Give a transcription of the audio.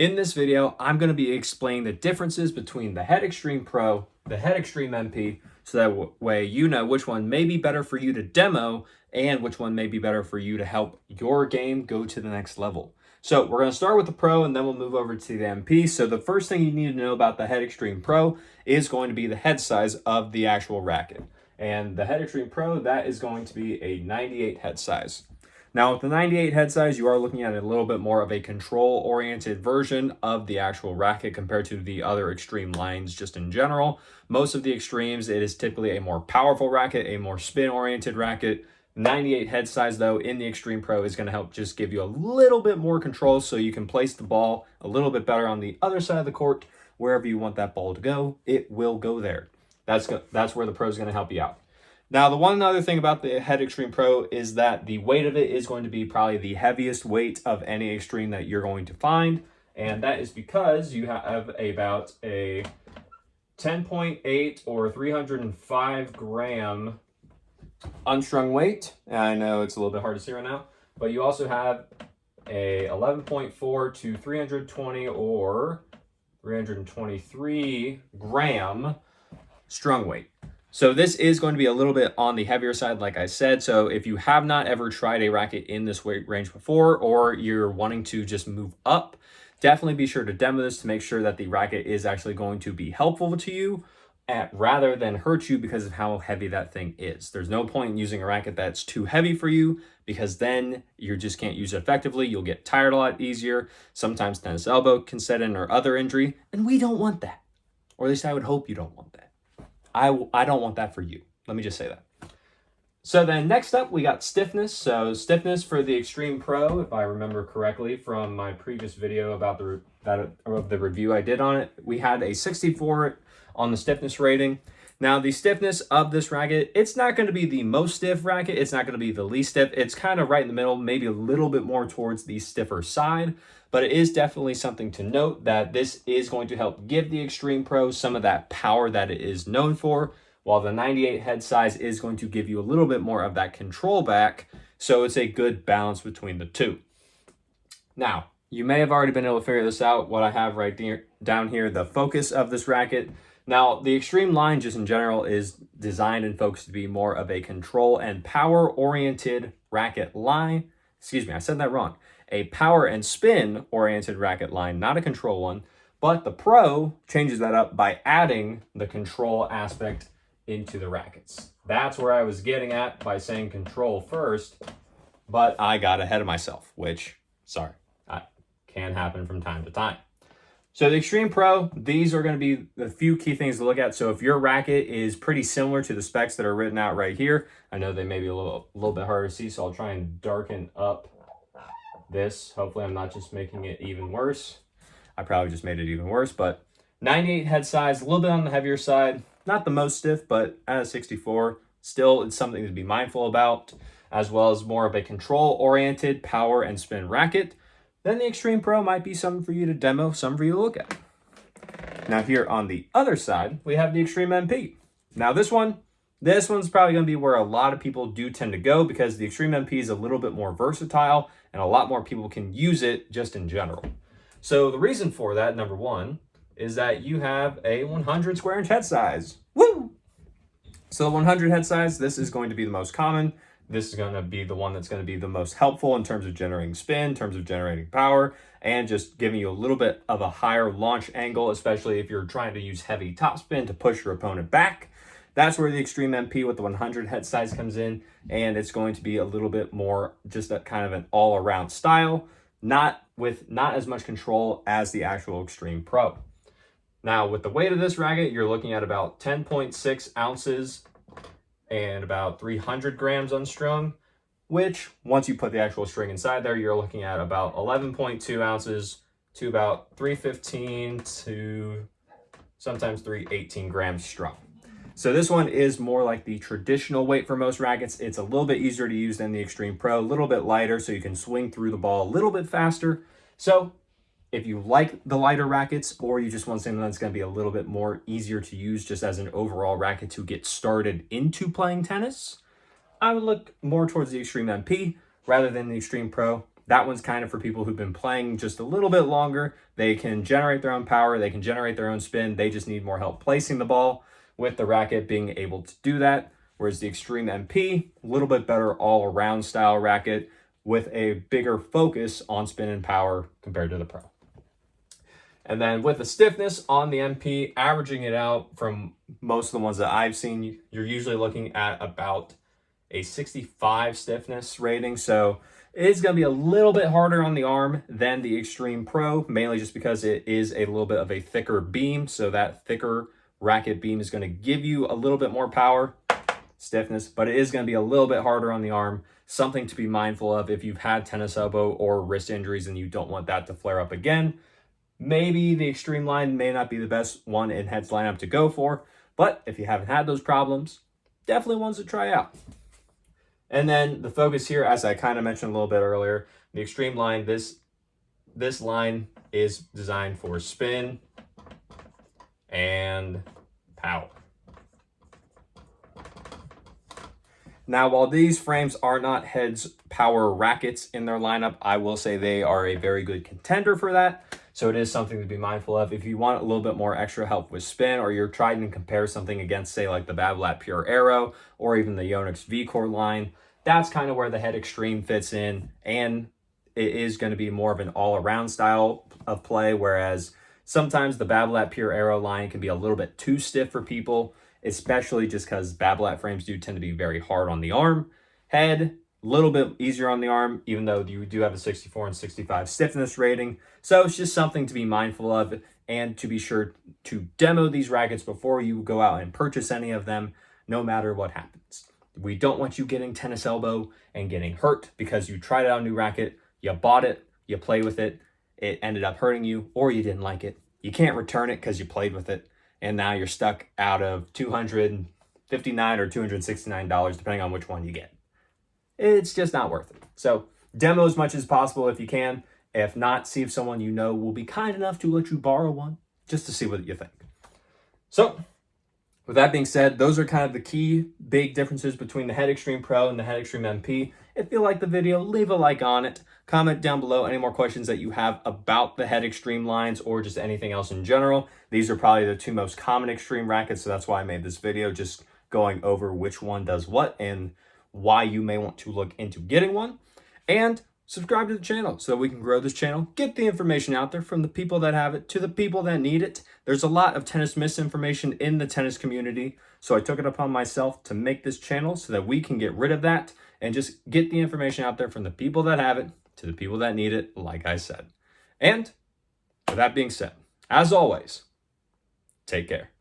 In this video, I'm going to be explaining the differences between the Head Extreme Pro, the Head Extreme MP, so that way you know which one may be better for you to demo and which one may be better for you to help your game go to the next level. So we're going to start with the Pro and then we'll move over to the MP. So the first thing you need to know about the Head Extreme Pro is going to be the head size of the actual racket. And the Head Extreme Pro, that is going to be a 98 head size. Now, with the 98 head size, you are looking at a little bit more of a control-oriented version of the actual racket compared to the other extreme lines just in general. Most of the extremes, it is typically a more powerful racket, a more spin-oriented racket. 98 head size, though, in the Extreme Pro is going to help just give you a little bit more control so you can place the ball a little bit better on the other side of the court. Wherever you want that ball to go, it will go there. That's where the Pro is going to help you out. Now, the one other thing about the Head Extreme Pro is that the weight of it is going to be probably the heaviest weight of any Extreme that you're going to find. And that is because you have about a 10.8 or 305 gram unstrung weight. And I know it's a little bit hard to see right now, but you also have a 11.4 to 320 or 323 gram strung weight. So this is going to be a little bit on the heavier side, like I said. So if you have not ever tried a racket in this weight range before, or you're wanting to just move up, definitely be sure to demo this to make sure that the racket is actually going to be helpful to you rather than hurt you because of how heavy that thing is. There's no point in using a racket that's too heavy for you because then you just can't use it effectively. You'll get tired a lot easier. Sometimes tennis elbow can set in or other injury, and we don't want that. Or at least I would hope you don't want that. I don't want that for you. Let me just say that. So then next up, we got stiffness. So stiffness for the Extreme Pro, if I remember correctly from my previous video about the review I did on it, we had a 64 on the stiffness rating. Now, the stiffness of this racket, it's not going to be the most stiff racket. It's not going to be the least stiff. It's kind of right in the middle, maybe a little bit more towards the stiffer side. But it is definitely something to note that this is going to help give the Extreme Pro some of that power that it is known for, while the 98 head size is going to give you a little bit more of that control back. So it's a good balance between the two. Now, you may have already been able to figure this out, what I have right down here, the focus of this racket. Now, the Extreme line just in general is designed and focused to be more of a control and power-oriented racket line. Excuse me, I said that wrong. A power and spin-oriented racket line, not a control one. But the Pro changes that up by adding the control aspect into the rackets. That's where I was getting at by saying control first, but I got ahead of myself, which, sorry, can happen from time to time. So the Extreme Pro, these are going to be the few key things to look at. So if your racket is pretty similar to the specs that are written out right here, I know they may be a little bit harder to see, so I'll try and darken up this. Hopefully I'm not just making it even worse. I probably just made it even worse, but 98 head size, a little bit on the heavier side, not the most stiff, but at a 64, still it's something to be mindful about, as well as more of a control-oriented power and spin racket. Then the Extreme Pro might be something for you to demo, something for you to look at. Now here on the other side, we have the Extreme MP. Now this one's probably going to be where a lot of people do tend to go because the Extreme MP is a little bit more versatile and a lot more people can use it just in general. So the reason for that, number one, is that you have a 100 square inch head size. Woo! So the 100 head size, this is going to be the most common. This is going to be the one that's going to be the most helpful in terms of generating spin, in terms of generating power, and just giving you a little bit of a higher launch angle, especially if you're trying to use heavy topspin to push your opponent back. That's where the Extreme MP with the 100 head size comes in, and it's going to be a little bit more just a kind of an all-around style, not as much control as the actual Extreme Pro. Now, with the weight of this racket, you're looking at about 10.6 ounces and about 300 grams unstrung, which once you put the actual string inside there, you're looking at about 11.2 ounces to about 315 to sometimes 318 grams strung. So this one is more like the traditional weight for most rackets. It's a little bit easier to use than the Extreme Pro, a little bit lighter so you can swing through the ball a little bit faster. So if you like the lighter rackets or you just want something that's going to be a little bit more easier to use just as an overall racket to get started into playing tennis, I would look more towards the Extreme MP rather than the Extreme Pro. That one's kind of for people who've been playing just a little bit longer. They can generate their own power, they can generate their own spin, they just need more help placing the ball, with the racket being able to do that. Whereas the Extreme MP, a little bit better all-around style racket with a bigger focus on spin and power compared to the Pro. And then with the stiffness on the MP, averaging it out from most of the ones that I've seen, you're usually looking at about a 65 stiffness rating. So it's going to be a little bit harder on the arm than the Extreme Pro, mainly just because it is a little bit of a thicker beam. So that thicker racket beam is going to give you a little bit more power, stiffness, but it is going to be a little bit harder on the arm. Something to be mindful of if you've had tennis elbow or wrist injuries and you don't want that to flare up again. Maybe the Extreme line may not be the best one in Head's lineup to go for, but if you haven't had those problems, definitely ones to try out. And then the focus here, as I kind of mentioned a little bit earlier, the Extreme line, this line is designed for spin and power. Now, while these frames are not Head's power rackets in their lineup, I will say they are a very good contender for that. So it is something to be mindful of. If you want a little bit more extra help with spin, or you're trying to compare something against, say, like the Babolat Pure Aero or even the Yonex V-Core line, that's kind of where the Head Extreme fits in. And it is going to be more of an all-around style of play, whereas sometimes the Babolat Pure Aero line can be a little bit too stiff for people, especially just because Babolat frames do tend to be very hard on the arm. Head, a little bit easier on the arm, even though you do have a 64 and 65 stiffness rating. So it's just something to be mindful of, and to be sure to demo these rackets before you go out and purchase any of them, no matter what happens. We don't want you getting tennis elbow and getting hurt because you tried out a new racket, you bought it, you played with it, it ended up hurting you, or you didn't like it. You can't return it because you played with it, and now you're stuck out of $259 or $269, depending on which one you get. It's just not worth it. So demo as much as possible if you can. If not, see if someone you know will be kind enough to let you borrow one, just to see what you think. So with that being said, those are kind of the key big differences between the Head Extreme Pro and the Head Extreme MP. If you like the video, leave a like on it. Comment down below any more questions that you have about the Head Extreme lines or just anything else in general. These are probably the two most common Extreme rackets, so that's why I made this video, just going over which one does what and why you may want to look into getting one. And subscribe to the channel so that we can grow this channel, get the information out there from the people that have it to the people that need it. There's a lot of tennis misinformation in the tennis community, so I took it upon myself to make this channel so that we can get rid of that and just get the information out there from the people that have it to the people that need it, like I said. And with that being said, as always, take care.